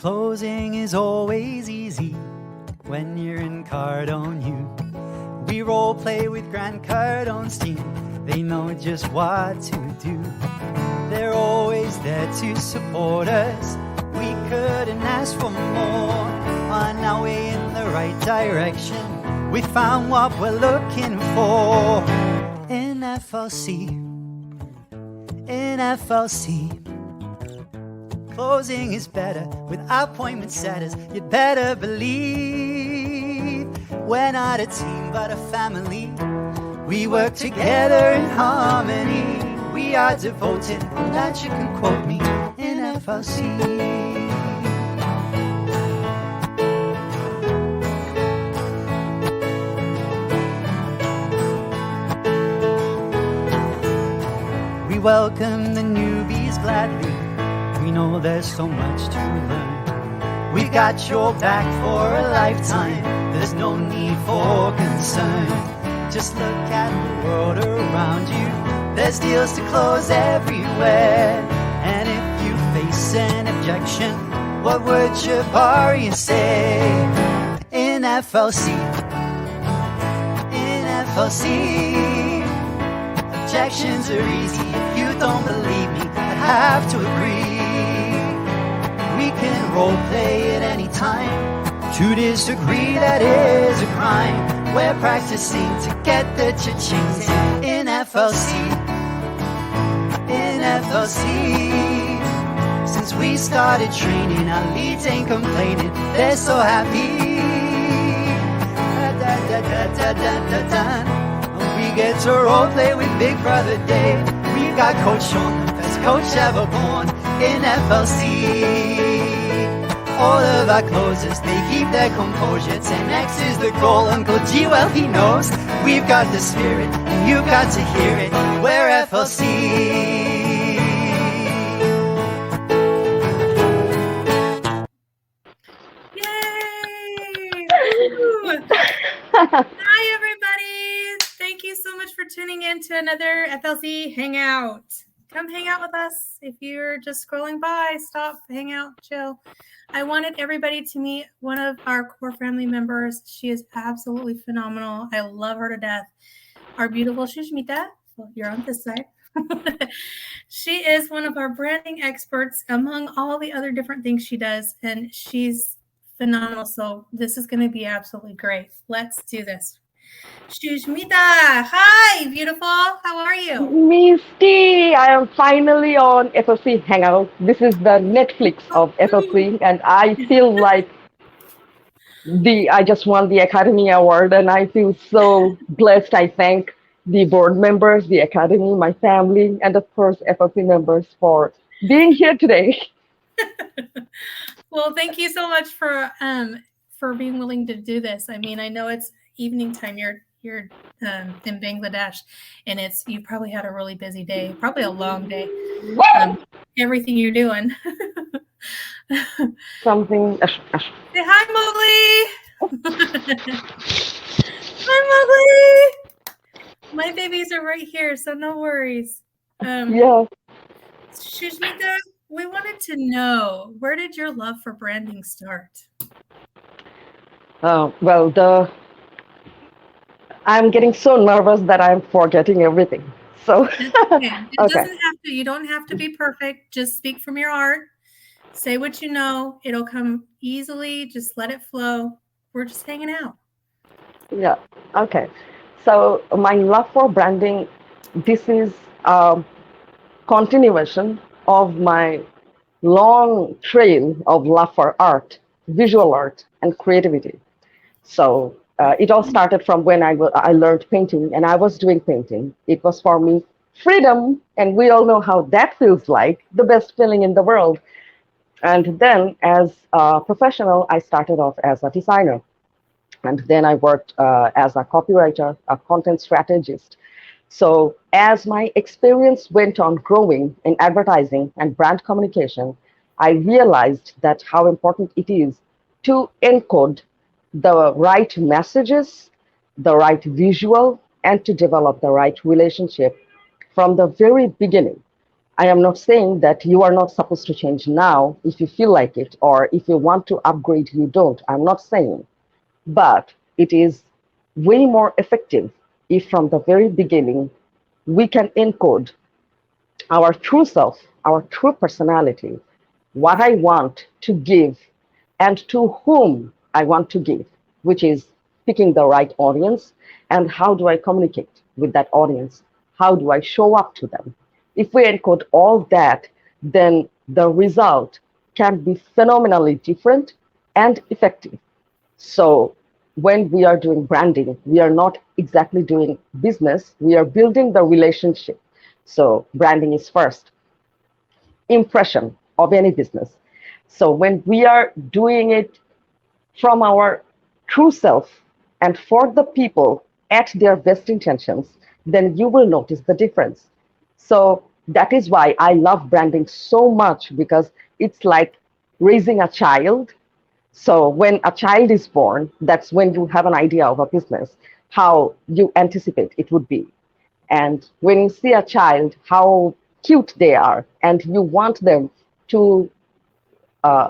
Closing is always easy when you're in Cardone U. We role play with Grant Cardone's team. They know just what to do. They're always there to support us. We couldn't ask for more. On our way in the right direction, we found what we're looking for. In FLC, in FLC. Closing is better with appointment setters. You'd better believe we're not a team but a family. We work together in harmony. We are devoted, and that you can quote me in FLC. We welcome the newbies gladly. We know there's so much to learn. We got your back for a lifetime. There's no need for concern. Just look at the world around you. There's deals to close everywhere. And if you face an objection, what would Jabari say? In FLC, in FLC, objections are easy. If you don't believe me, I have to agree. We can role play at any time. To disagree, that is a crime. We're practicing to get the cha-chings in FLC. In FLC. Since we started training, our leads ain't complaining. They're so happy. We get to role play with Big Brother Dave. We've got Coach Sean, the best coach ever born in FLC. All of our closers, they keep their composure. 10X is the goal, Uncle G, well he knows. We've got the spirit, and you've got to hear it. We're FLC. Yay! Hi everybody! Thank you so much for tuning in to another FLC Hangout. Come hang out with us. If you're just scrolling by, stop, hang out, chill. I wanted everybody to meet one of our core family members. She is absolutely phenomenal. I love her to death. Our beautiful Shushmita. Well, you're on this side. She is one of our branding experts among all the other different things she does, and she's phenomenal. So this is going to be absolutely great. Let's do this. Shushmita, hi, beautiful. How are you? Misty, I am finally on FLC Hangout. This is the Netflix of FLC, and I feel like I just won the Academy Award, and I feel so blessed. I thank the board members, the Academy, my family, and of course FLC members for being here today. Well, thank you so much for being willing to do this. I mean, I know it's evening time. You're in Bangladesh, and you probably had a really busy day, probably a long day. Everything you're doing. Something. Say hi, Mowgli. Hi, Mowgli. My babies are right here, so no worries. Yeah. Shushmita, we wanted to know, where did your love for branding start? Well, I'm getting so nervous that I'm forgetting everything. So okay. It okay. doesn't have to. You don't have to be perfect. Just speak from your heart. Say what you know. It'll come easily. Just let it flow. We're just hanging out. Yeah. Okay. So my love for branding, this is a continuation of my long trail of love for art, visual art, and creativity. So it all started from when I learned painting, and I was doing painting. It was for me freedom, and we all know how that feels like, the best feeling in the world. And then as a professional, I started off as a designer. And then I worked as a copywriter, a content strategist. So as my experience went on growing in advertising and brand communication, I realized that how important it is to encode the right messages, the right visual, and to develop the right relationship from the very beginning I am not saying that you are not supposed to change now if you feel like it, or if you want to upgrade, you don't. I'm not saying. But it is way more effective if from the very beginning we can encode our true self, our true personality, what I want to give, and to whom I want to give, which is picking the right audience, and how do I communicate with that audience? How do I show up to them? If we encode all that, then the result can be phenomenally different and effective. So when we are doing branding, we are not exactly doing business, we are building the relationship. So branding is first impression of any business. So when we are doing it from our true self and for the people at their best intentions, then you will notice the difference. So that is why I love branding so much, because it's like raising a child. So when a child is born, that's when you have an idea of a business, how you anticipate it would be. And when you see a child, how cute they are, and you want them to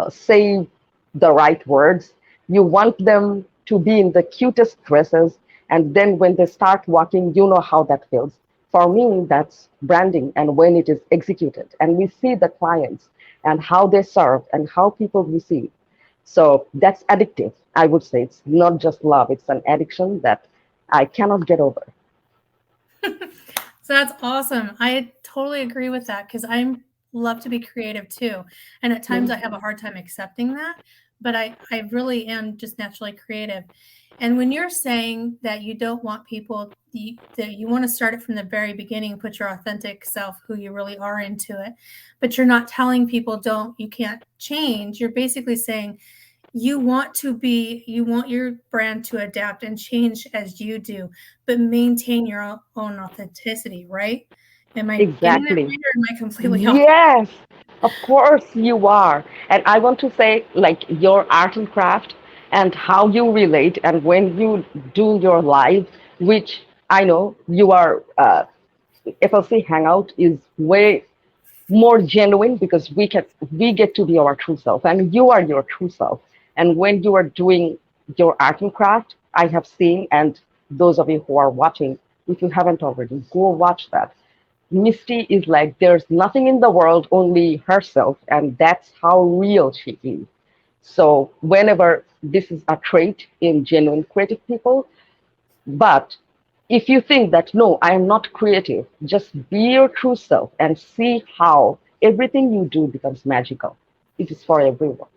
say the right words, you want them to be in the cutest dresses, and then when they start walking, you know how that feels. For me, that's branding, and when it is executed, and we see the clients and how they serve and how people receive. So that's addictive. I would say it's not just love, it's an addiction that I cannot get over. So that's awesome. I totally agree with that because I'm love to be creative too. And at times I have a hard time accepting that, but I really am just naturally creative. And when you're saying that you don't want people that you want to start it from the very beginning, put your authentic self, who you really are into it, but you're not telling people don't you can't change. You're basically saying you want your brand to adapt and change as you do, but maintain your own authenticity, right? Am I getting that Exactly. right, or am I completely off? Yes, of course you are. And I want to say, like, your art and craft and how you relate, and when you do your live, which I know you are, FLC Hangout is way more genuine because we get to be our true self, and you are your true self. And when you are doing your art and craft, I have seen, and those of you who are watching, if you haven't already, go watch that. Misty is like there's nothing in the world, only herself, and that's how real she is. So whenever this is a trait in genuine creative people, but if you think that no, I am not creative, just be your true self and see how everything you do becomes magical. It is for everyone.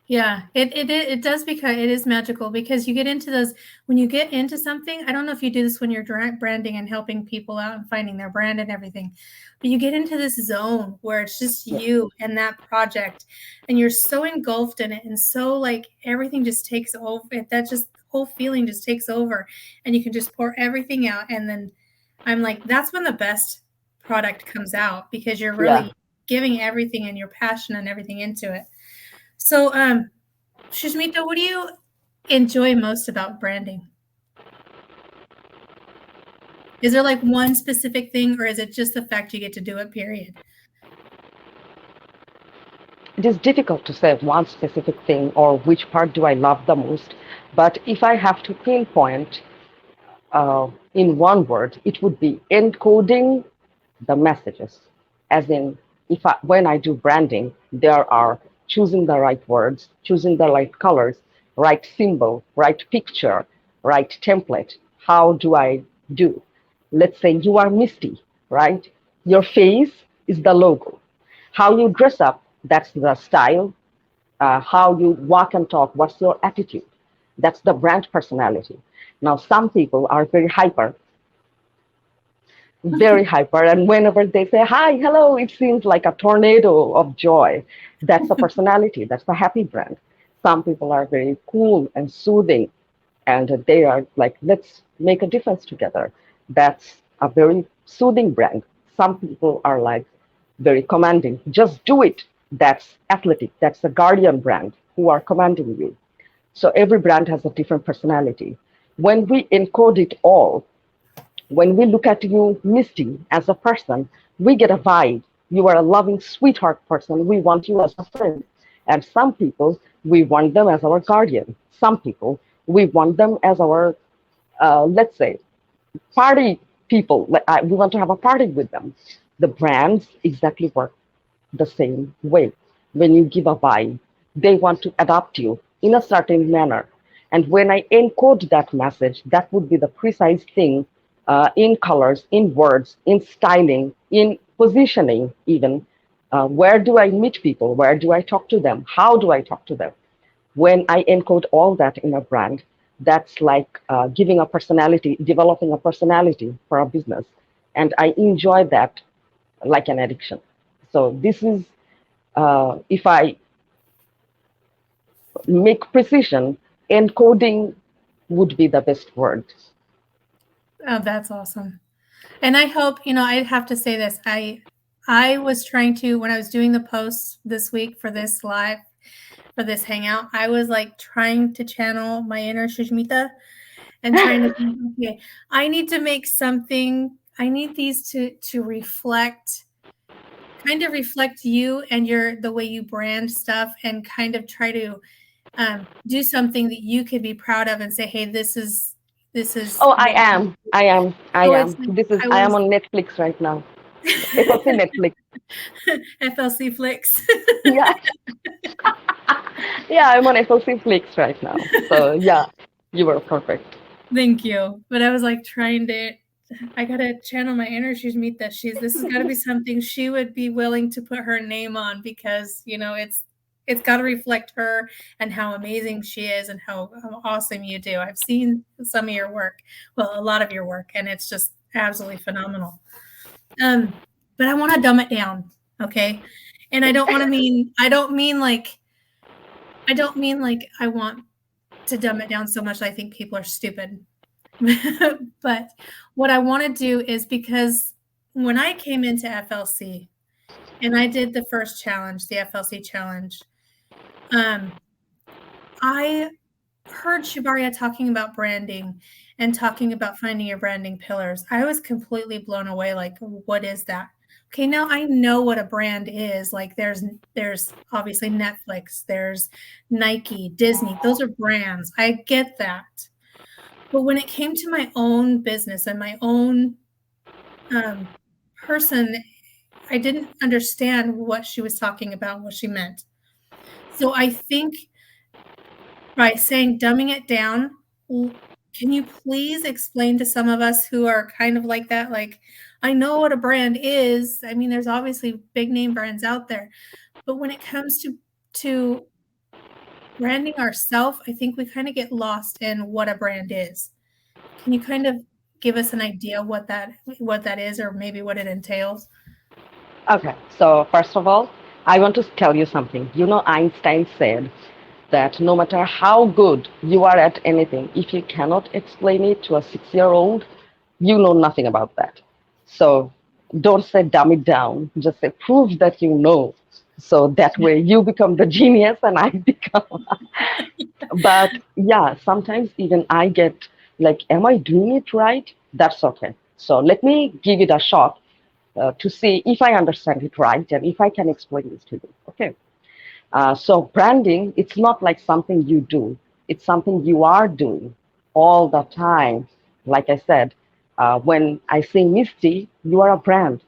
Yeah, it does because it is magical because you get into those when you get into something. I don't know if you do this when you're branding and helping people out and finding their brand and everything, but you get into this zone where it's just Yeah, you and that project, and you're so engulfed in it, and so like everything just takes over. That just whole feeling just takes over, and you can just pour everything out. And then I'm like, that's when the best product comes out because you're yeah. really giving everything and your passion and everything into it. So, Shushmita, what do you enjoy most about branding? Is there like one specific thing, or is it just the fact you get to do it, period? It is difficult to say one specific thing or which part do I love the most. But if I have to pinpoint in one word, it would be encoding the messages. As in, if when I do branding, there are choosing the right words, choosing the right colors, right symbol, right picture, right template. How do I do? Let's say you are Misty, right? Your face is the logo. How you dress up, that's the style. How you walk and talk, what's your attitude? That's the brand personality. Now, some people are very hyper, and whenever they say hi, hello, it seems like a tornado of joy. That's a personality, that's a happy brand. Some people are very cool and soothing, and they are like, let's make a difference together. That's a very soothing brand. Some people are like very commanding, just do it. That's athletic, that's the guardian brand who are commanding you. So every brand has a different personality. When we encode it all, when we look at you, Misty, as a person, we get a vibe. You are a loving, sweetheart person. We want you as a friend. And some people, we want them as our guardian. Some people, we want them as our, let's say, party people. We want to have a party with them. The brands exactly work the same way. When you give a buy, they want to adapt you in a certain manner. And when I encode that message, that would be the precise thing in colors, in words, in styling, in positioning, even. Where do I meet people? Where do I talk to them? How do I talk to them? When I encode all that in a brand, that's like giving a personality, developing a personality for a business. And I enjoy that like an addiction. So this is, if I make precision, encoding would be the best word. Oh, that's awesome. And I hope, I have to say this. I was trying to, when I was doing the posts this week for this live, for this hangout, I was like trying to channel my inner Sushmita and trying to think, okay, I need to make something, I need these to reflect, kind of reflect you and the way you brand stuff, and kind of try to do something that you could be proud of and say, hey, this is Oh, what I so am. it's like This is, I I am was on Netflix right now. FLC Netflix. FLC flicks. Yeah, yeah, I'm on FLC Flix right now. So yeah, you were perfect. Thank you. But I was like I gotta channel my inner meet that this has got to be something she would be willing to put her name on, because it's got to reflect her and how amazing she is and how awesome you do. I've seen some of your work, well, a lot of your work, and it's just absolutely phenomenal. But I want to dumb it down, okay? And I don't mean like I want to dumb it down so much I think people are stupid. But what I want to do is, because when I came into FLC and I did the first challenge, the FLC challenge, I heard Shibaria talking about branding and talking about finding your branding pillars. I was completely blown away. Like, what is that? Okay, now I know what a brand is. Like, there's obviously Netflix, there's Nike, Disney. Those are brands. I get that. But when it came to my own business and my own person, I didn't understand what she was talking about, what she meant. So I think by saying dumbing it down, can you please explain to some of us who are kind of like that? Like, I know what a brand is. I mean, there's obviously big name brands out there, but when it comes to branding ourselves, I think we kind of get lost in what a brand is. Can you kind of give us an idea what that is, or maybe what it entails? Okay, so first of all, I want to tell you something. You know, Einstein said that no matter how good you are at anything, if you cannot explain it to a 6-year-old, you know nothing about that. So don't say dumb it down, just say prove that you know. So that way you become the genius and I become. But yeah, sometimes even I get like, am I doing it right? That's okay. So let me give it a shot to see if I understand it right and if I can explain this to you. Okay. So branding, it's not like something you do. It's something you are doing all the time. Like I said, when I say Misty, you are a brand.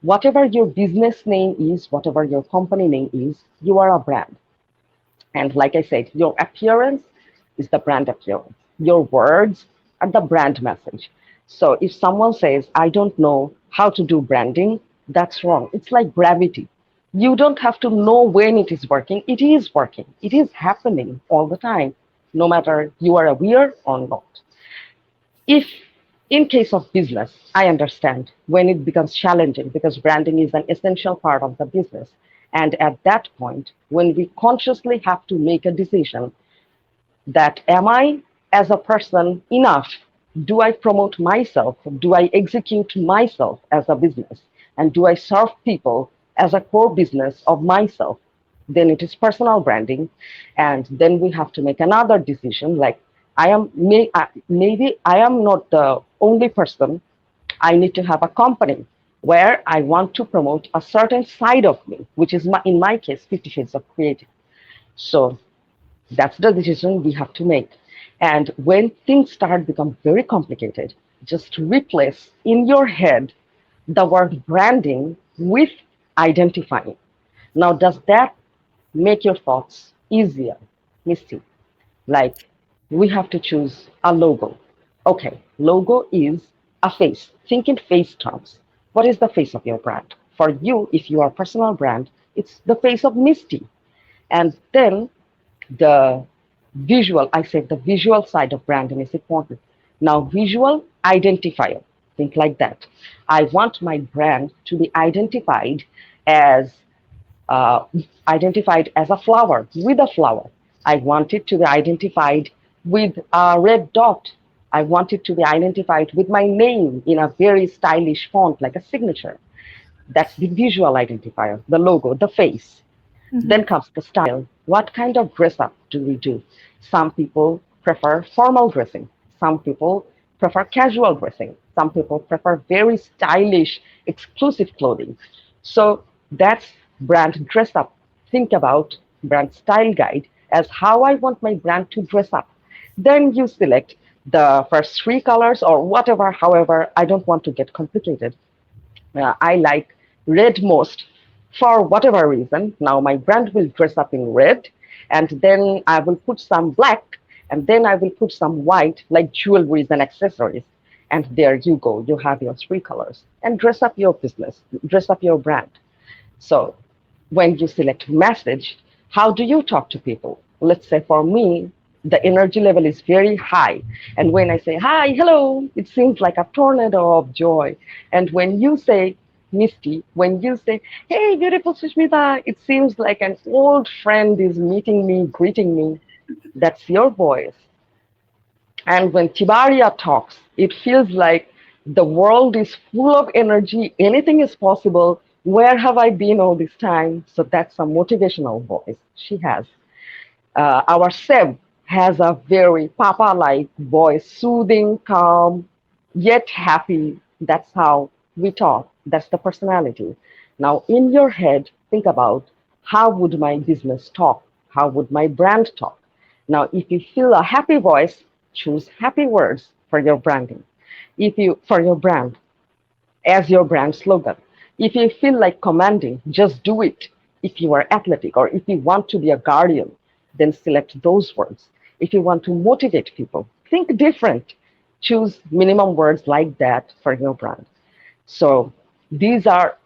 Whatever your business name is, whatever your company name is, you are a brand. And like I said, your appearance is the brand appearance. Your words are the brand message. So if someone says, I don't know how to do branding, that's wrong. It's like gravity. You don't have to know when it is working. It is working. It is happening all the time, no matter you are aware or not. If in case of business, I understand when it becomes challenging because branding is an essential part of the business. And at that point, when we consciously have to make a decision that am I as a person enough? Do I promote myself? Do I execute myself as a business? And do I serve people as a core business of myself? Then it is personal branding. And then we have to make another decision like, maybe I am not the only person. I need to have a company. where I want to promote a certain side of me, which is in my case, 50 Shades of Creative. So that's the decision we have to make. And when things start become very complicated, just replace in your head the word branding with identifying. Now, does that make your thoughts easier, Misty? Like, we have to choose a logo. Okay, logo is a face. Think in face terms. What is the face of your brand? For you, if you are a personal brand, it's the face of Misty. And then the visual, I said the visual side of branding is important. Now, visual identifier, think like that. I want my brand to be as uh, identified as a flower, with a flower. I want it to be identified with a red dot. I want it to be identified with my name in a very stylish font, like a signature. That's the visual identifier, the logo, the face. Mm-hmm. Then comes the style. What kind of dress up do we do? Some people prefer formal dressing. Some people prefer casual dressing. Some people prefer very stylish, exclusive clothing. So that's brand dress up. Think about brand style guide as how I want my brand to dress up. Then you select the first three colors or whatever, however, I don't want to get complicated. I like red most for whatever reason. Now my brand will dress up in red, and then I will put some black, and then I will put some white, like jewelries and accessories. And there you go. You have your three colors, and dress up your business, dress up your brand. So when you select message, how do you talk to people? Let's say for me, the energy level is very high. And when I say, hi, hello, it seems like a tornado of joy. And when you say, Misty, when you say, hey, beautiful Sushmita, it seems like an old friend is meeting me, greeting me. That's your voice. And when Tibaria talks, it feels like the world is full of energy, anything is possible. Where have I been all this time? So that's a motivational voice she has. Our Seb has a very papa like voice, soothing, calm, yet happy. That's how we talk. That's the personality. Now, in your head, think about how would my business talk? How would my brand talk? Now, if you feel a happy voice, choose happy words for your branding. If you for your brand as your brand slogan. If you feel like commanding, just do it. If you are athletic or if you want to be a guardian, then select those words. If you want to motivate people, think different. Choose minimum words like that for your brand. So these are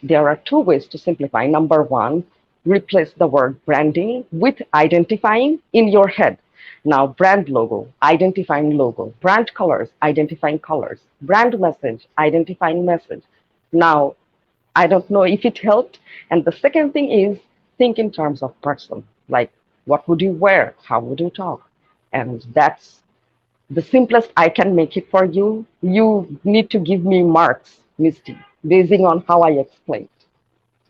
there are two ways to simplify. Number one, replace the word branding with identifying in your head. Now, brand logo, identifying logo, brand colors, identifying colors, brand message, identifying message. Now, I don't know if it helped. And the second thing is think in terms of person, like what would you wear? How would you talk? And that's the simplest I can make it for you. You need to give me marks, Misty, basing on how I explained.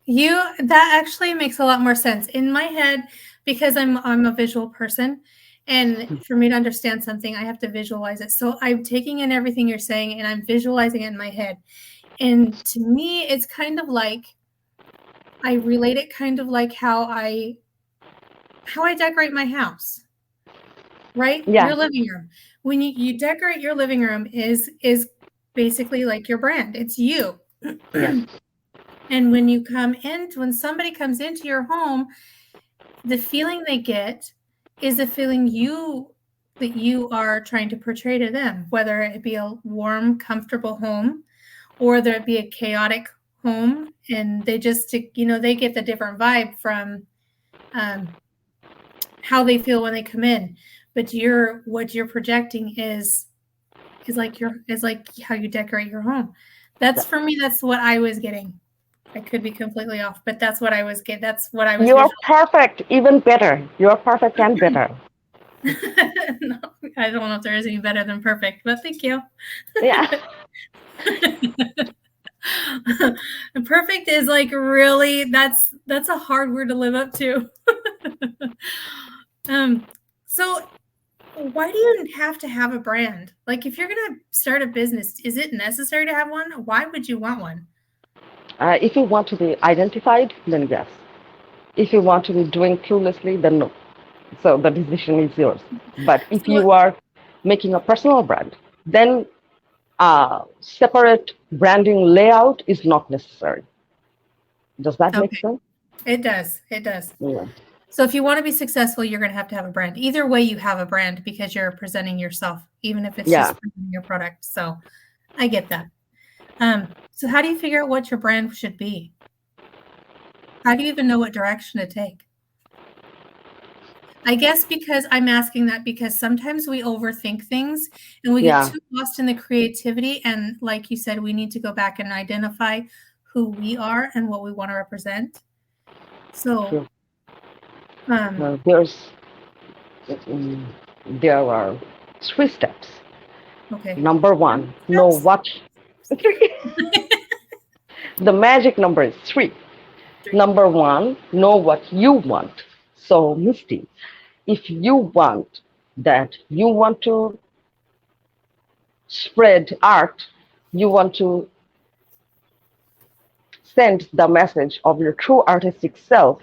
That actually makes a lot more sense in my head because I'm a visual person. And for me to understand something, I have to visualize it. So I'm taking in everything you're saying and I'm visualizing it in my head. And to me, it's kind of like I relate it kind of like how I decorate my house, right? Yeah, Your living room. When you decorate your living room is basically like your brand. It's you. yes, And when somebody comes into your home, the feeling they get is the feeling that you are trying to portray to them, whether it be a warm, comfortable home or whether it be a chaotic home. And they just, they get the different vibe from how they feel when they come in. But what you're projecting is like how you decorate your home. yeah. For me, that's what I was getting. I could be completely off, but that's what I was getting. That's what I was You are visualizing. perfect, even better. You are perfect and better. No, I don't know if there is any better than perfect, but thank you. Yeah, Perfect is like really that's a hard word to live up to. So Why do you have to have a brand? Like, if you're going to start a business, is it necessary to have one? Why would you want one? If you want to be identified, then yes. If you want to be doing cluelessly, then no. So the decision is yours. But if So, you are making a personal brand, then separate branding layout is not necessary. Does that make okay, sense? it does. It does. Yeah. So if you want to be successful, you're going to have a brand. Either way, you have a brand because you're presenting yourself, even if it's Yeah. just presenting your product. So I get that. So how do you figure out what your brand should be? How do you even know what direction to take? I guess because I'm asking that because sometimes we overthink things and we get Yeah. too lost in the creativity. And like you said, we need to go back and identify who we are and what we want to represent. So, True. um, There's mm, there are 3 steps. okay. Number one, know Steps? what the magic number is 3. Three. Number one, know what you want. So, Misty, if you want that you want to spread art, you want to send the message of your true artistic self,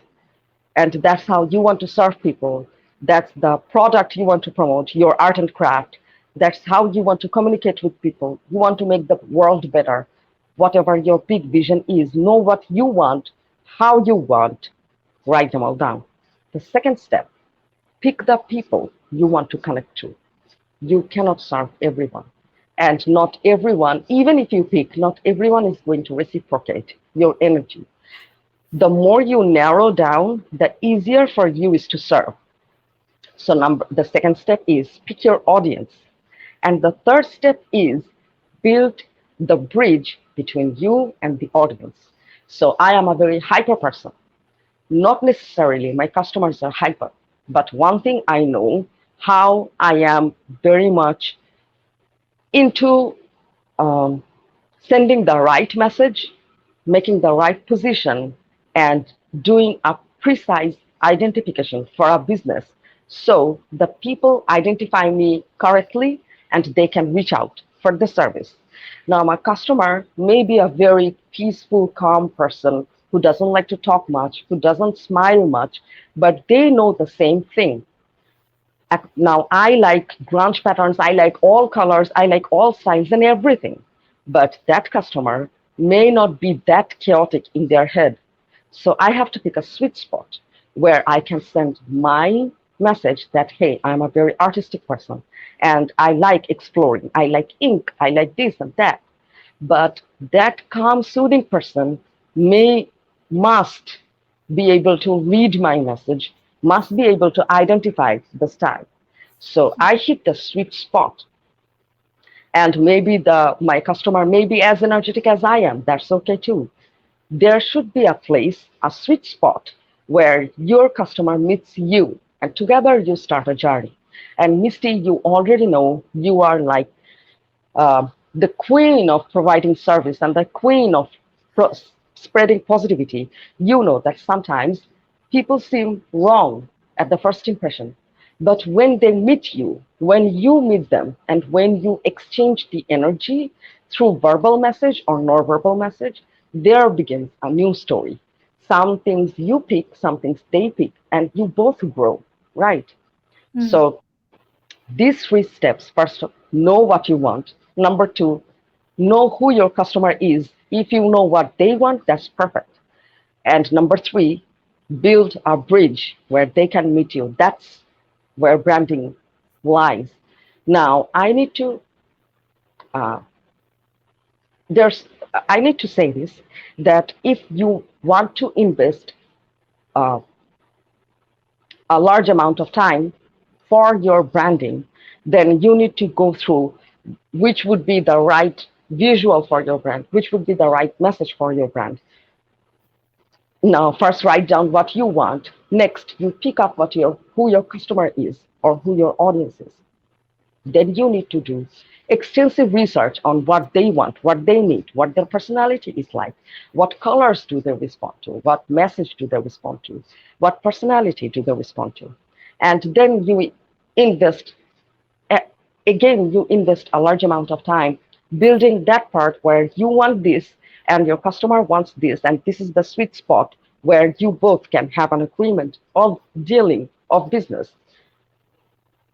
and that's how you want to serve people. That's the product you want to promote, your art and craft. That's how you want to communicate with people. You want to make the world better. Whatever your big vision is, know what you want, how you want, write them all down. The second step, pick the people you want to connect to. You cannot serve everyone. And not everyone, even if you pick, not everyone is going to reciprocate your energy. The more you narrow down, the easier for you is to serve. So the second step is pick your audience. And the third step is build the bridge between you and the audience. So I am a very hyper person. Not necessarily my customers are hyper, but one thing I know how I am very much into um, sending the right message, making the right position, and doing a precise identification for a business. So the people identify me correctly and they can reach out for the service. Now, my customer may be a very peaceful, calm person who doesn't like to talk much, who doesn't smile much, but they know the same thing. Now, I like grunge patterns, I like all colors, I like all styles and everything. But that customer may not be that chaotic in their head. So I have to pick a sweet spot where I can send my message that, hey, I'm a very artistic person and I like exploring. I like ink, I like this and that. But that calm, soothing person must be able to read my message, must be able to identify the style. So I hit the sweet spot. And maybe the my customer may be as energetic as I am. That's okay too. There should be a place, a sweet spot where your customer meets you and together you start a journey. And Misty, you already know you are like the queen of providing service and the queen of pro- spreading positivity. You know that sometimes people seem wrong at the first impression. But when they meet you, when you meet them, and when you exchange the energy through verbal message or non-verbal message, there begins a new story. Some things you pick, some things they pick, and you both grow, right? Mm. So these 3 steps, first, know what you want. Number 2, know who your customer is. If you know what they want, that's perfect. And number 3, build a bridge where they can meet you. That's where branding lies. Now, uh, there's, I need to say this that if you want to invest uh, a large amount of time for your branding, then you need to go through which would be the right visual for your brand, which would be the right message for your brand. Now, first write down what you want. Next, you pick up who your customer is or who your audience is. Then you need to do extensive research on what they want, what they need, what their personality is like, what colors do they respond to, what message do they respond to, what personality do they respond to. And then you invest again, you invest a large amount of time building that part where you want this and your customer wants this, and this is the sweet spot where you both can have an agreement of dealing of business.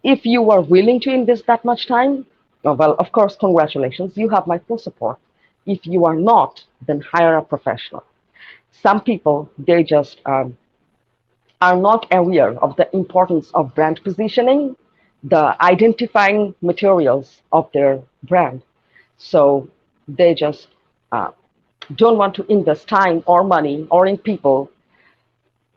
If you are willing to invest that much time, well, of course, congratulations, you have my full support. If you are not, then hire a professional. Some people, they just are not aware of the importance of brand positioning, the identifying materials of their brand. So they just uh, don't want to invest time or money or in people,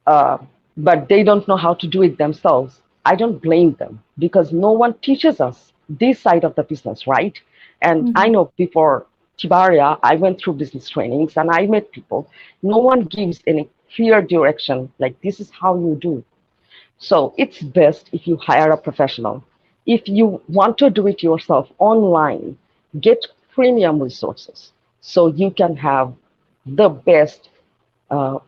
uh, but they don't know how to do it themselves. I don't blame them because no one teaches us this side of the business, right? And I Mhm. know before Tibaria, I went through business trainings and I met people. No one gives any clear direction, like this is how you do. So it's best if you hire a professional. If you want to do it yourself online, get premium resources so you can have the best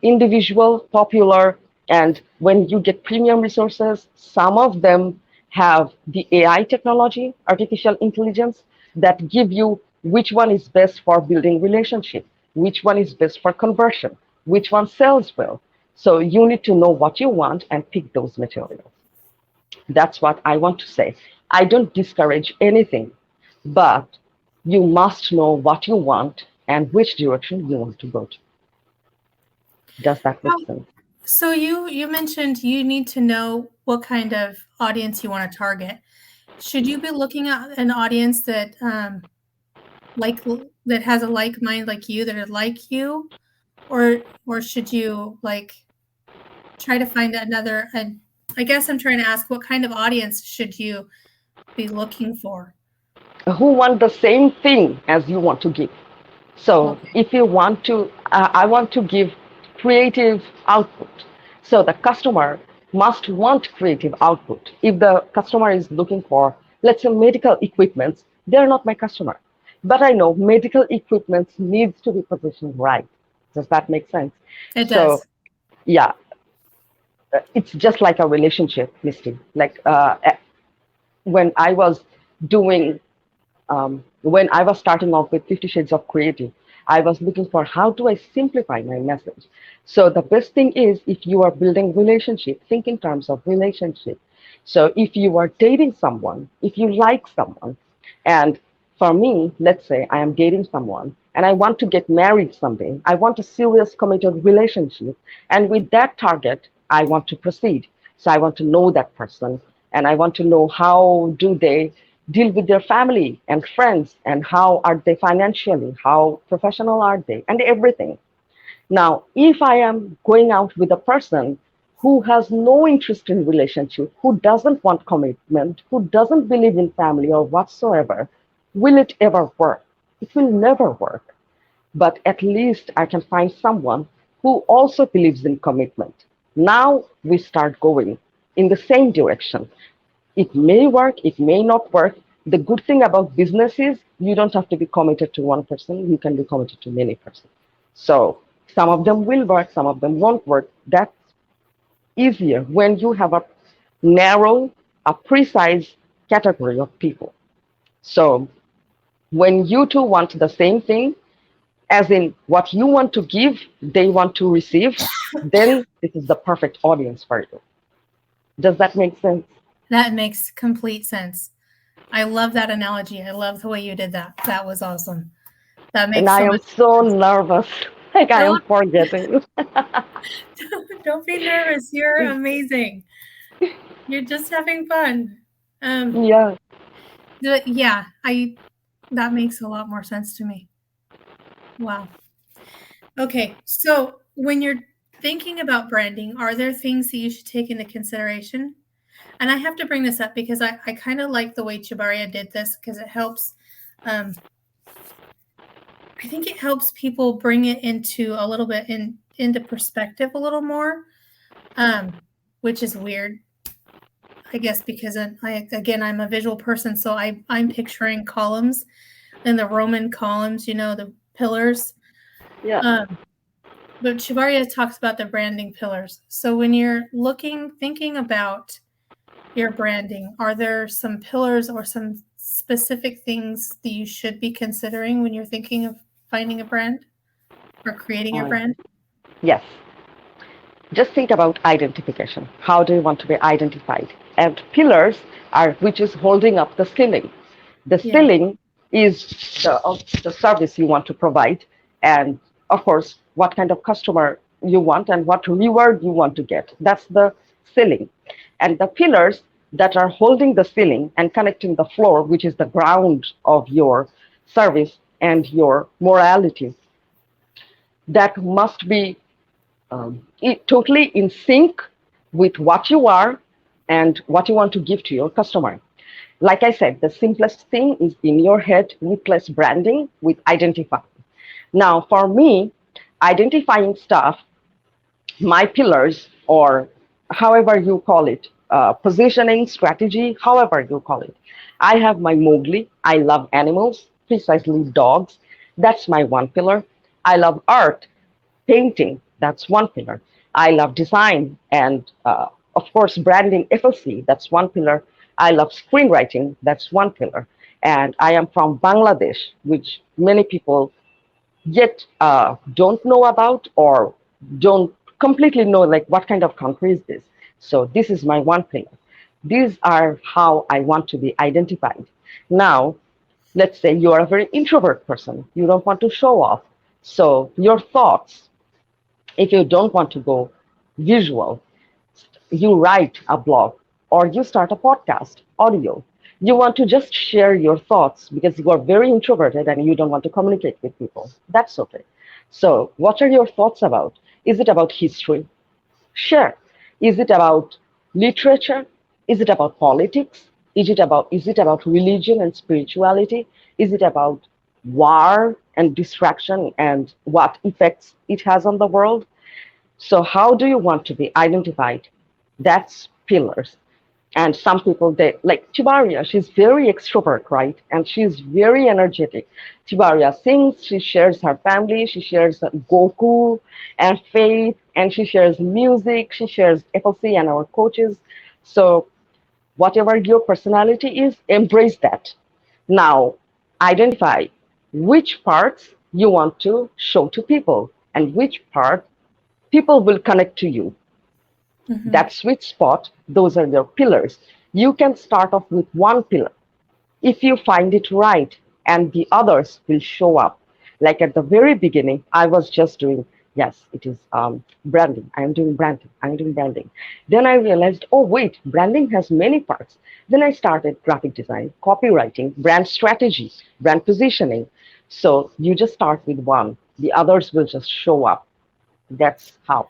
individual, popular, and when you get premium resources, some of them have the AI technology, artificial intelligence, that give you which one is best for building relationship, which one is best for conversion, which one sells well. So you need to know what you want and pick those materials. That's what I want to say. I don't discourage anything, but you must know what you want and which direction you want to go to. Does that make How- sense? So you mentioned you need to know what kind of audience you want to target. Should you be looking at an audience that like that has a like mind like you, that are like you, or should you like try to find another? And I guess I'm trying to ask, what kind of audience should you be looking for? Who want the same thing as you want to give. So Okay. if you want to, I want to give creative output. So the customer must want creative output. If the customer is looking for, let's say, medical equipment, they're not my customer. But I know medical equipment needs to be positioned right. Does that make sense? It So does. yeah, it's just like a relationship, Misty. Like when I was doing when I was starting off with 50 Shades of Creative, I was looking for how do I simplify my message. So the best thing is if you are building relationship, think in terms of relationship. So if you are dating someone, if you like someone, and for me, let's say I am dating someone and I want to get married someday, I want a serious committed relationship, and with that target, I want to proceed. So I want to know that person and I want to know how do they deal with their family and friends and how are they financially, how professional are they, and everything. Now, if I am going out with a person who has no interest in relationship, who doesn't want commitment, who doesn't believe in family or whatsoever, will it ever work? It will never work. But at least I can find someone who also believes in commitment. Now we start going in the same direction. It may work, it may not work. The good thing about business is you don't have to be committed to one person, you can be committed to many persons. So some of them will work, some of them won't work. That's easier when you have a narrow, a precise category of people. So when you two want the same thing, as in what you want to give, they want to receive, then this is the perfect audience for you. Does that make sense? That makes complete sense. I love that analogy. I love the way you did that. That was awesome. That And makes I so am much so sense. nervous, like I Oh, am forgetting. don't be nervous. You're amazing. You're just having fun. Um, Yeah. yeah, I that makes a lot more sense to me. Wow. Okay, so when you're thinking about branding, are there things that you should take into consideration? And I have to bring this up because I kind of like the way Chibaria did this because it helps. Um, I think it helps people bring it into a little bit into perspective a little more, which is weird, I guess, because again I'm a visual person, so I'm picturing columns and the Roman columns, the pillars. Yeah. Um, but Chibaria talks about the branding pillars. So when you're thinking about your branding, are there some pillars or some specific things that you should be considering when you're thinking of finding a brand or creating a Uh, brand? yes. Just think about identification. How do you want to be identified? And pillars are which is holding up the ceiling. The Yeah. ceiling is the service you want to provide, and of course, what kind of customer you want and what reward you want to get. That's the ceiling. And the pillars that are holding the ceiling and connecting the floor, which is the ground of your service and your morality, that must be totally in sync with what you are and what you want to give to your customer. Like I said, the simplest thing is in your head with less branding, with identifying. Now, for me, identifying stuff, my pillars, or however you call it, positioning, strategy, however you call it. I have my Mowgli. I love animals, precisely dogs. That's my one pillar. I love art, painting, that's one pillar. I love design and, of course, branding FLC, that's one pillar. I love screenwriting, that's one pillar. And I am from Bangladesh, which many people yet don't know about or don't completely know like what kind of country is this. So this is my one pillar. These are how I want to be identified. Now, let's say you are a very introvert person. You don't want to show off. So your thoughts, if you don't want to go visual, you write a blog or you start a podcast, audio. You want to just share your thoughts because you are very introverted and you don't want to communicate with people. That's okay. So, what are your thoughts about? Is it about history? Share. Is it about literature? Is it about politics? Is it about religion and spirituality? Is it about war and distraction and what effects it has on the world? So how do you want to be identified? That's pillars. And some people, they like Tibaria, she's very extrovert, right? And she's very energetic. Tibaria sings, she shares her family, she shares Goku and faith, and she shares music, she shares FLC and our coaches. So whatever your personality is, embrace that. Now, identify which parts you want to show to people and which part people will connect to you. Mm-hmm. That sweet spot, those are your pillars. You can start off with one pillar if you find it right, and the others will show up. Like at the very beginning, I was just doing, yes, it is branding. I'm doing branding. I'm doing branding. Then I realized, oh, wait, branding has many parts. Then I started graphic design, copywriting, brand strategy, brand positioning. So you just start with one, the others will just show up. That's how.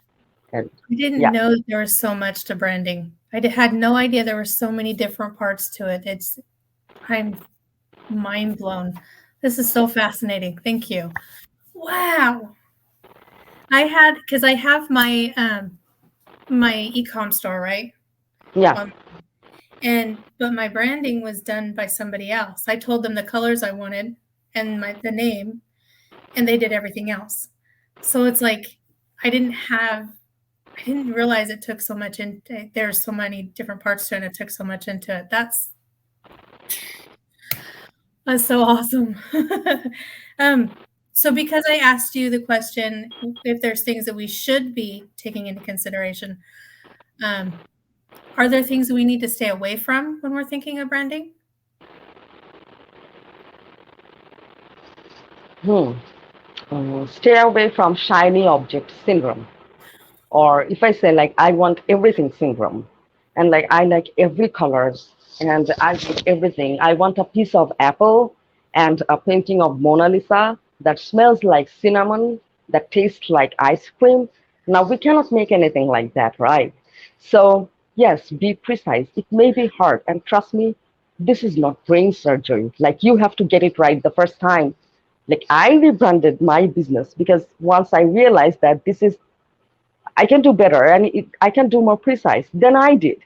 And I didn't yeah. know that there was so much to branding. Had no idea there were so many different parts to it. I'm mind blown. This is so fascinating. Thank you. Wow. Because I have my ecom store, right? Yeah. But my branding was done by somebody else. I told them the colors I wanted and the name, and they did everything else. So it's like I didn't realize it took so much into there's so many different parts to it and it took so much into it. That's so awesome. So because I asked you the question if there's things that we should be taking into consideration, are there things that we need to stay away from when we're thinking of branding? Stay away from shiny object syndrome. Or if I say like I want everything syndrome, and like I like every colors and I want everything. I want a piece of apple and a painting of Mona Lisa that smells like cinnamon, that tastes like ice cream. Now we cannot make anything like that, right? So yes, be precise. It may be hard, and trust me, this is not brain surgery. Like you have to get it right the first time. Like I rebranded my business because once I realized that this is I can do better and I can do more precise than I did.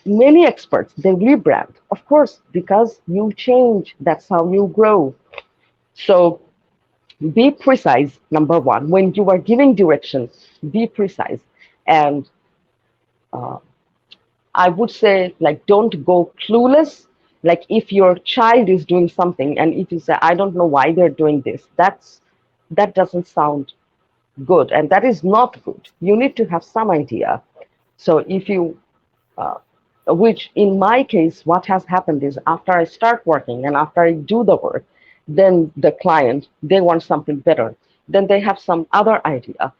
Many experts, they rebrand, of course, because you change. That's how you grow. So be precise, number one. When you are giving direction, be precise. And I would say, like, don't go clueless Like if your child is doing something and if you say, I don't know why they're doing this, that doesn't sound good, and that is not good. You need to have some idea. So if you uh, which in my case, what has happened is after I start working and after I do the work, then the client, they want something better. Then they have some other idea.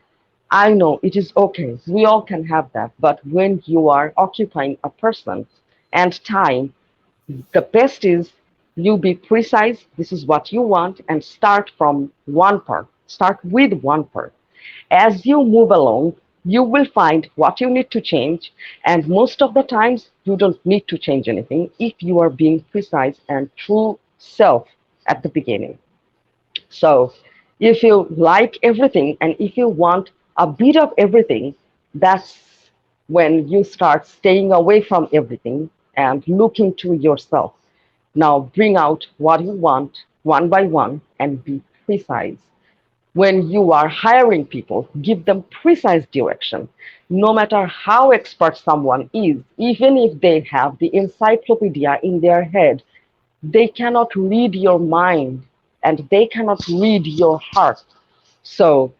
I know it is okay. We all can have that. But when you are occupying a person and time, the best is you be precise. This is what you want and start from one part. Start with one part. As you move along, you will find what you need to change. And most of the times, you don't need to change anything if you are being precise and true self at the beginning. So, if you like everything and if you want a bit of everything, that's when you start staying away from everything and looking to yourself. Now, bring out what you want one by one and be precise. When you are hiring people, give them precise direction. No matter how expert someone is, even if they have the encyclopedia in their head, they cannot read your mind and they cannot read your heart. So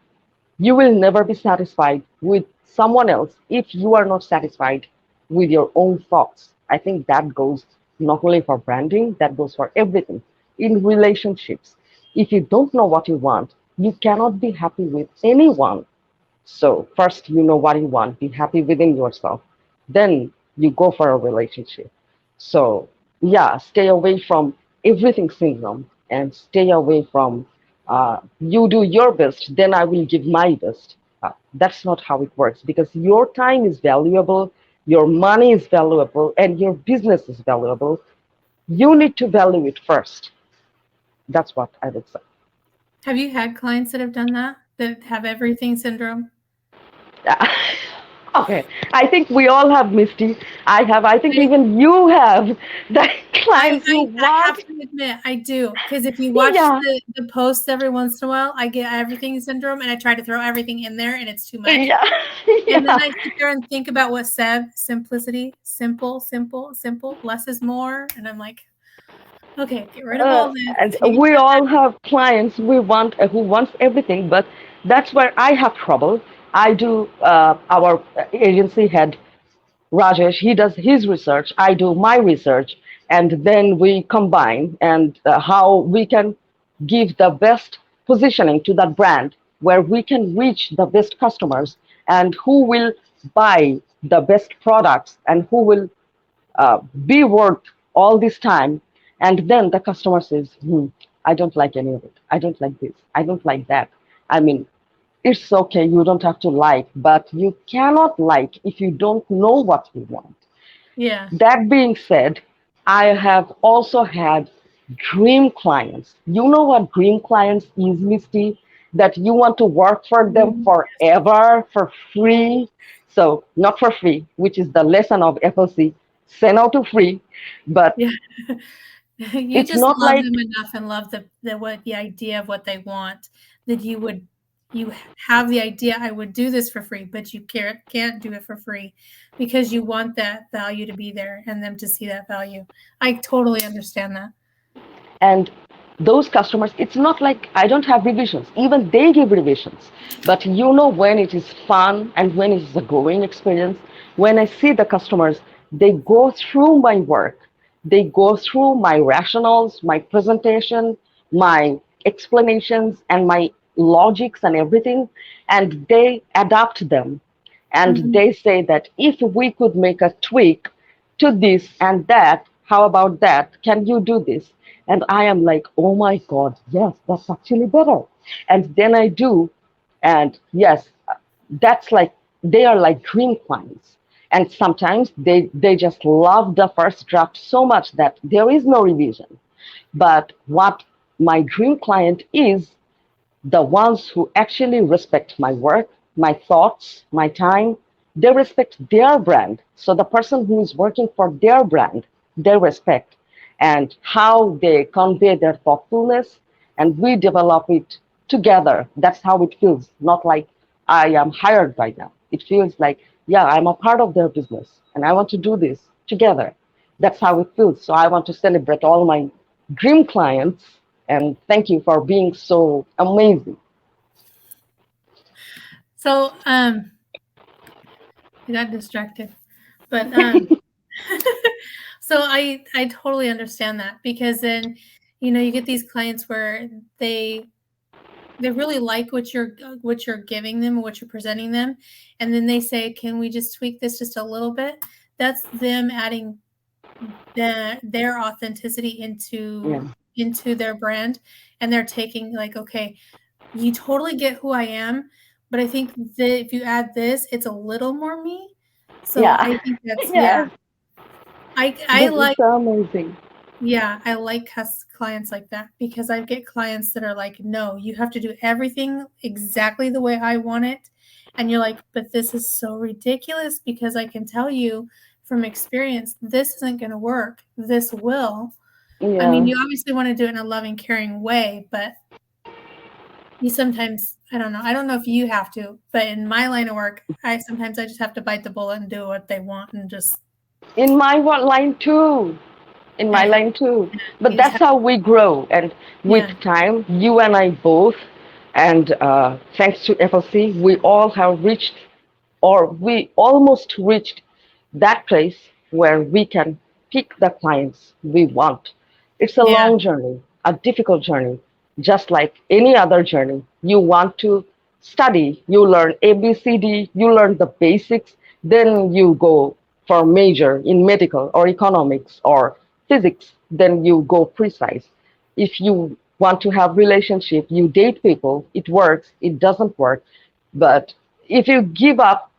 you will never be satisfied with someone else if you are not satisfied with your own thoughts. I think that goes not only for branding, that goes for everything. In relationships, if you don't know what you want, you cannot be happy with anyone. So first, you know what you want, be happy within yourself. Then you go for a relationship. So yeah, stay away from everything syndrome and stay away from you do your best, then I will give my best. That's not how it works because your time is valuable, your money is valuable, and your business is valuable. You need to value it first. That's what I would say. Have you had clients that have done that, that have everything syndrome? Okay, I think we all have, Misty. I have. I think I even you have the clients you I have want. to admit, I do, because if you watch Yeah, the posts every once in a while, I get everything syndrome, and I try to throw everything in there, and it's too much. yeah, And then yeah. I sit there and think about what said simplicity, simple, simple, simple, less is more, and I'm like, okay, get rid of Uh, all this, and take we that. all have clients we want who wants everything, but that's where I have trouble. I do our agency head Rajesh, he does his research, I do my research, and then we combine and how we can give the best positioning to that brand where we can reach the best customers and who will buy the best products and who will be worth all this time. And then the customer says, I don't like any of it. I don't like this. I don't like that. I mean, it's okay, you don't have to like, but you cannot like if you don't know what you want. Yeah. That being said, I have also had dream clients. You know what dream clients is, Misty? That you want to work for them Mm, forever for free. So, not for free, which is the lesson of FLC, send out to free, but yeah. You it's just not love like. them enough and love the idea of what they want, that you have the idea, I would do this for free, but you can't do it for free because you want that value to be there and them to see that value. I totally understand that. And those customers, it's not like I don't have revisions, even they give revisions, but you know when it is fun and when it is a growing experience, when I see the customers, they go through my work, they go through my rationales, my presentation, my explanations and my logics and everything, and they adapt them, and Mhm. they say that if we could make a tweak to this and that, how about that? Can you do this? And I am like, oh my God, yes, that's actually better. And then I do. And yes, that's like, they are like dream clients. And sometimes they just love the first draft so much that there is no revision. But what my dream client is the ones who actually respect my work, my thoughts, my time, they respect their brand. So the person who is working for their brand, they respect and how they convey their thoughtfulness and we develop it together. That's how it feels, not like I am hired by them. It feels like, yeah, I'm a part of their business and I want to do this together. That's how it feels. So I want to celebrate all my dream clients and thank you for being so amazing. So I got distracted. But so I totally understand that, because then, you get these clients where they really like what you're giving them or what you're presenting them, and then they say, can we just tweak this just a little bit? That's them adding their authenticity Yeah. into their brand, and they're taking, like, okay, you totally get who I am, but I think that if you add this, it's a little more me. So Yeah. I think that's, yeah. Yes. I This is like, so amazing. yeah, I like clients like that, because I get clients that are like, no, you have to do everything exactly the way I want it. And you're like, but this is so ridiculous, because I can tell you from experience, this isn't going to work. This will. I mean, Yeah. you obviously want to do it in a loving, caring way, but you sometimes, I don't know. I don't know if you have to, but in my line of work, I just have to bite the bullet and do what they want and just, In my one line too. In my hey, line too. yeah, But you just that's have, how we grow. And with yeah, time, you and I both, and thanks to FLC, we all have reached, or we almost reached that place where we can pick the clients we want. It's a yeah, long journey, a difficult journey, just like any other journey. You want to study, you learn ABCD, you learn the basics, then you go for major in medical or economics or physics, then you go precise. If you want to have relationship, you date people, it works, it doesn't work. But if you give up,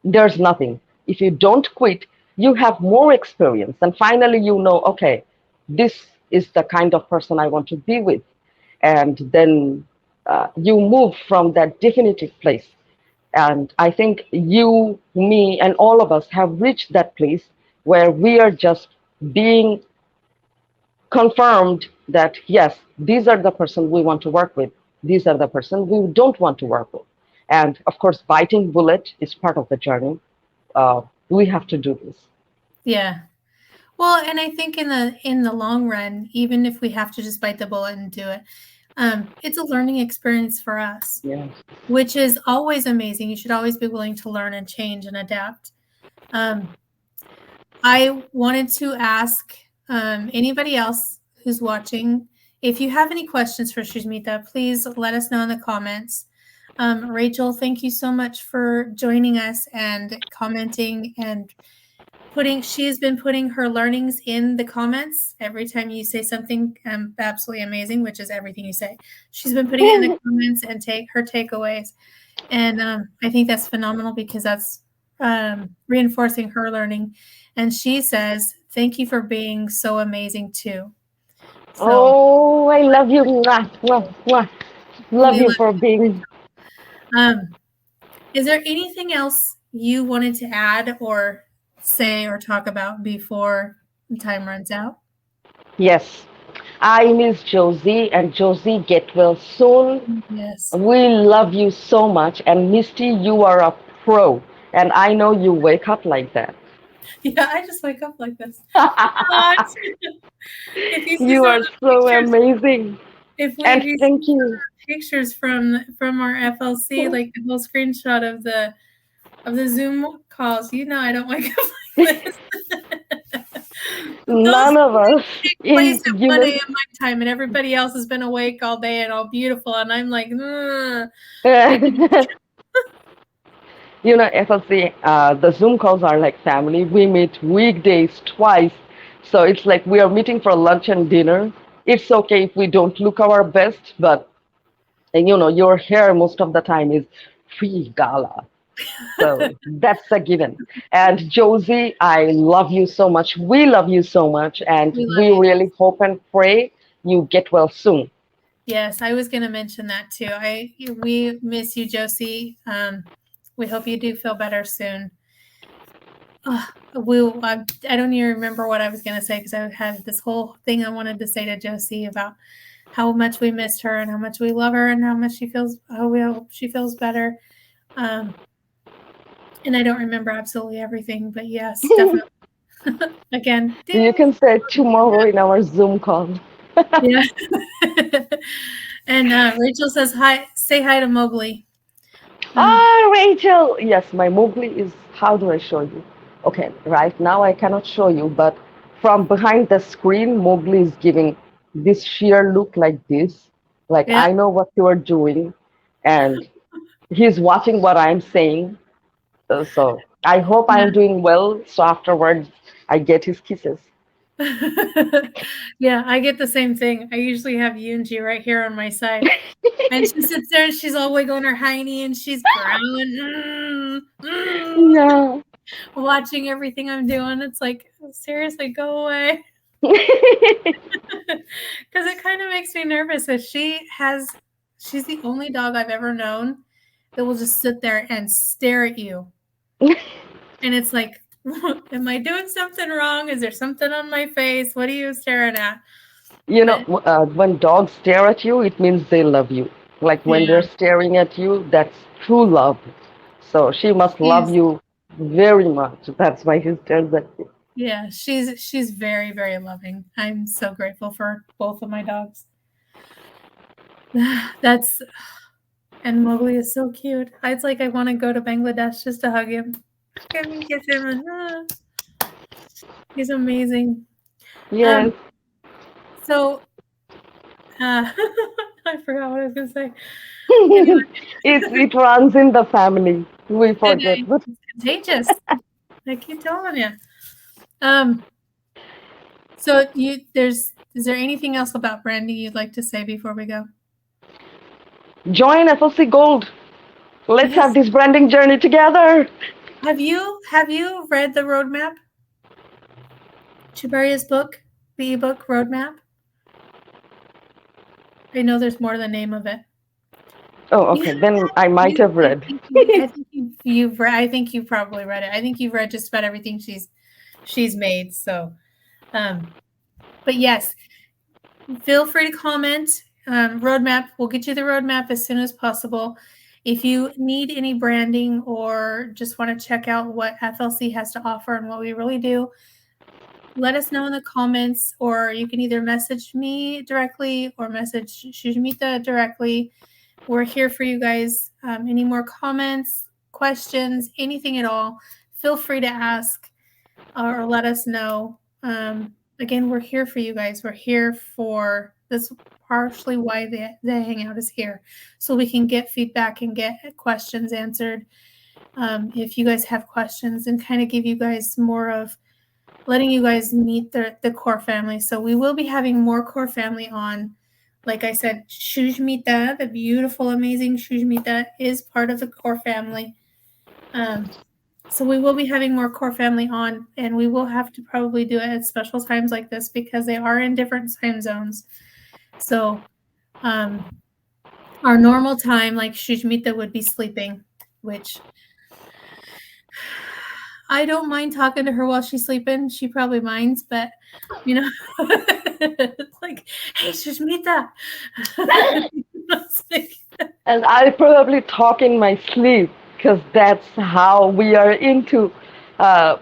there's nothing. If you don't quit, you have more experience. And finally, you know, okay, this is the kind of person I want to be with. And then you move from that definitive place. And I think you, me, and all of us have reached that place where we are just being confirmed that, yes, these are the person we want to work with. These are the person we don't want to work with. And of course, biting bullet is part of the journey. We have to do this. yeah. Well, and I think in the long run, even if we have to just bite the bullet and do it, it's a learning experience for us, Yeah. which is always amazing. You should always be willing to learn and change and adapt. Um, I wanted to ask anybody else who's watching, if you have any questions for Shushmita, please let us know in the comments. Rachel, thank you so much for joining us and commenting and she has been putting her learnings in the comments every time you say something absolutely amazing, which is everything you say. She's been putting it in the comments and take her takeaways. And I think that's phenomenal, because that's reinforcing her learning. And she says, thank you for being so amazing too. So Oh, I love you. Mwah, mwah, mwah. Love we you love for being. um is there anything else you wanted to add or say or talk about before time runs out? Yes, I miss Josie, and Josie, get well soon. Yes. We love you so much. And Misty, you are a pro. And I know you wake up like that. Yeah, I just wake up like this. What? If you see You some of are the so pictures, amazing. if And you see thank some you. of the pictures from our FLC, like the whole screenshot of the Zoom calls, I don't wake up like this. Those None of us take place in at 1 human. a.m. my time, and everybody else has been awake all day and all beautiful, and I'm like, ugh. FLC, the Zoom calls are like family. We meet weekdays twice. So it's like we are meeting for lunch and dinner. It's okay if we don't look our best, but your hair most of the time is free gala. So that's a given. And Josie, I love you so much. We love you so much. And We love we you. really hope and pray you get well soon. Yes, I was going to mention that too. We miss you, Josie. We hope you do feel better soon. I don't even remember what I was going to say, because I had this whole thing I wanted to say to Josie about how much we missed her and how much we love her and how much we hope she feels better. And I don't remember absolutely everything, but yes, definitely. Again, You ding. can say tomorrow in our Zoom call. Yeah. And Rachel says hi. Say hi to Mowgli. Ah, Rachel! Yes, my Mowgli is. How do I show you? Okay, right now I cannot show you, but from behind the screen, Mowgli is giving this sheer look like this. Like, Yeah. I know what you are doing, and he's watching what I'm saying. So I hope I'm doing well. So afterwards, I get his kisses. Yeah, I get the same thing. I usually have Yunji right here on my side. And she sits there and she's all wiggling her hiney and she's growling, Yeah. watching everything I'm doing. It's like, seriously, go away. Because it kind of makes me nervous that she's the only dog I've ever known that will just sit there and stare at you. And it's like, am I doing something wrong? Is there something on my face? What are you staring at? You know, But when dogs stare at you, it means they love you. Like when yeah, they're staring at you, that's true love. So she must love she's you very much. That's why she stares at you. yeah, she's very, very loving. I'm so grateful for both of my dogs. That's and Mowgli is so cute. It's like I want to go to Bangladesh just to hug him. Hug him and kiss him and he's amazing. Yes. Um so I forgot what I was gonna say. Anyway, It runs in the family. We forget. But it's contagious. I keep telling you. Um so is there anything else about branding you'd like to say before we go? join FLC Gold. Let's have Yes. this branding journey together. Have you read the roadmap? Chibaria's book, the ebook roadmap? I know there's more to the name of it. Oh, You okay. have Then I might you have read. I think you've read I think you've probably read it. I think you've read just about everything she's made. So but yes, feel free to comment. Roadmap, we'll get you the roadmap as soon as possible. If you need any branding or just want to check out what FLC has to offer and what we really do, let us know in the comments, or you can either message me directly or message Shujamita directly. We're here for you guys. Any more comments, questions, anything at all, feel free to ask or let us know. Again, we're here for you guys. We're here for this, partially why the Hangout is here, so we can get feedback and get questions answered. If you guys have questions, and kind of give you guys more of letting you guys meet the core family. So we will be having more core family on. Like I said, Shujmita, the beautiful, amazing Shujmita, is part of the core family. So we will be having more core family on, and we will have to probably do it at special times like this because they are in different time zones. So our normal time, like Shujmita would be sleeping, which I don't mind talking to her while she's sleeping. She probably minds, but it's like, hey, Shujmita. And I probably talk in my sleep because that's how we are into uh,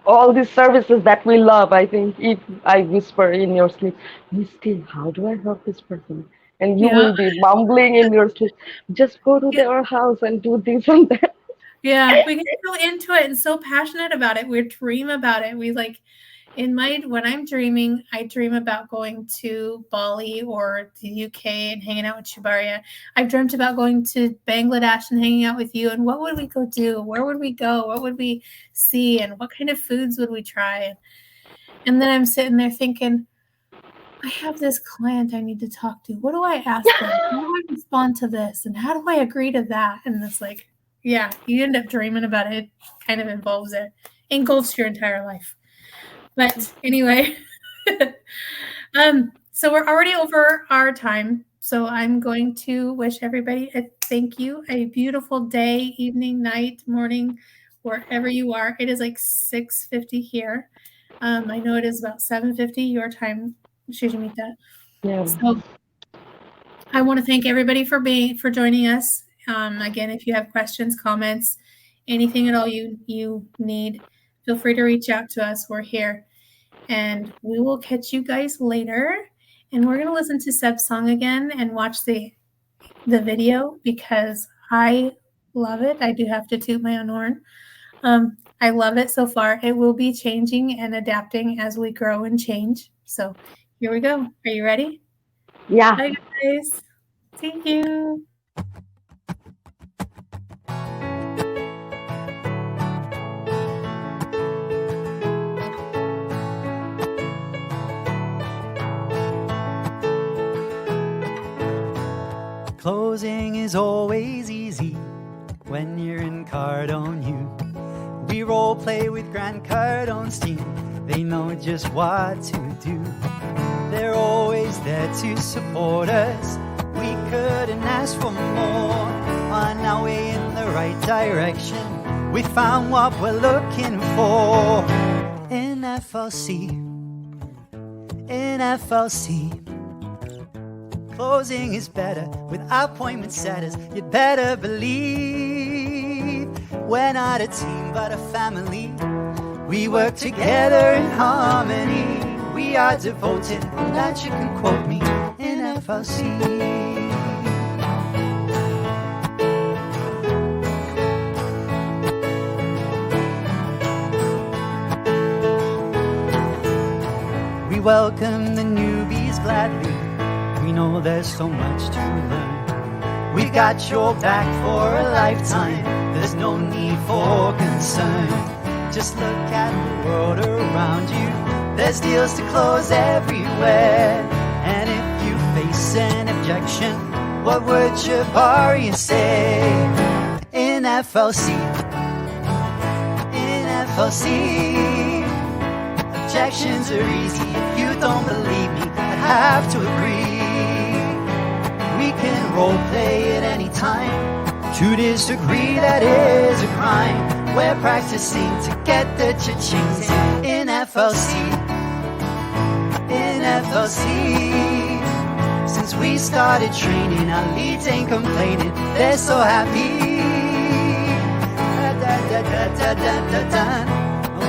all these services that we love. I think if I whisper in your sleep, Misty, how do I help this person? And you Yeah. will be mumbling in your sleep, just go to their house and do this and that. Yeah, we get so into it and so passionate about it. We dream about it. We like when I'm dreaming, I dream about going to Bali or the UK and hanging out with Shibaria. I've dreamt about going to Bangladesh and hanging out with you. And what would we go do? Where would we go? What would we see? And what kind of foods would we try? And then I'm sitting there thinking, I have this client I need to talk to. What do I ask them? How do I respond to this? And how do I agree to that? And it's like, yeah, you end up dreaming about it. It kind of engulfs your entire life. But anyway, so we're already over our time. So I'm going to wish everybody a thank you, a beautiful day, evening, night, morning, wherever you are. It is like 6:50 here. I know it is about 7:50 your time, Shujamita. Yeah. So I want to thank everybody for joining us. Again, if you have questions, comments, anything at all you need, feel free to reach out to us. We're here. And we will catch you guys later. And we're going to listen to Seb's song again and watch the video because I love it. I do have to toot my own horn. I love it so far. It will be changing and adapting as we grow and change. So here we go. Are you ready? Yeah. Bye, guys. See you. Closing is always easy when you're in Cardone U. We role play with Grant Cardone's team. They know just what to do. They're always there to support us. We couldn't ask for more. On our way in the right direction, we found what we're looking for. In FLC, in FLC. Closing is better with appointment setters. You'd better believe we're not a team but a family. We work together in harmony. We are devoted, on that you can quote me, in FLC. We welcome the newbies gladly. We know there's so much to learn. We've got your back for a lifetime. There's no need for concern. Just look at the world around you. There's deals to close everywhere. And if you face an objection, what would Jabari say? In FLC, in FLC, objections are easy. If you don't believe me, I have to agree. We can role play at any time. To disagree, that is a crime. We're practicing to get the cha-chings in FLC. In FLC. Since we started training, our leads ain't complaining. They're so happy.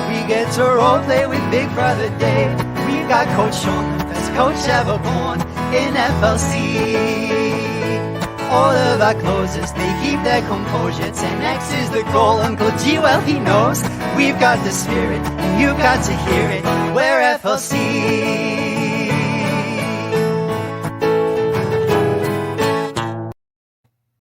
We get to role play with Big Brother Dave. We've got Coach Sean, the best coach ever born in FLC. All of our closers, they keep their composure. 10x is the goal, Uncle G, well he knows. We've got the spirit, and you've got to hear it. We're FLC.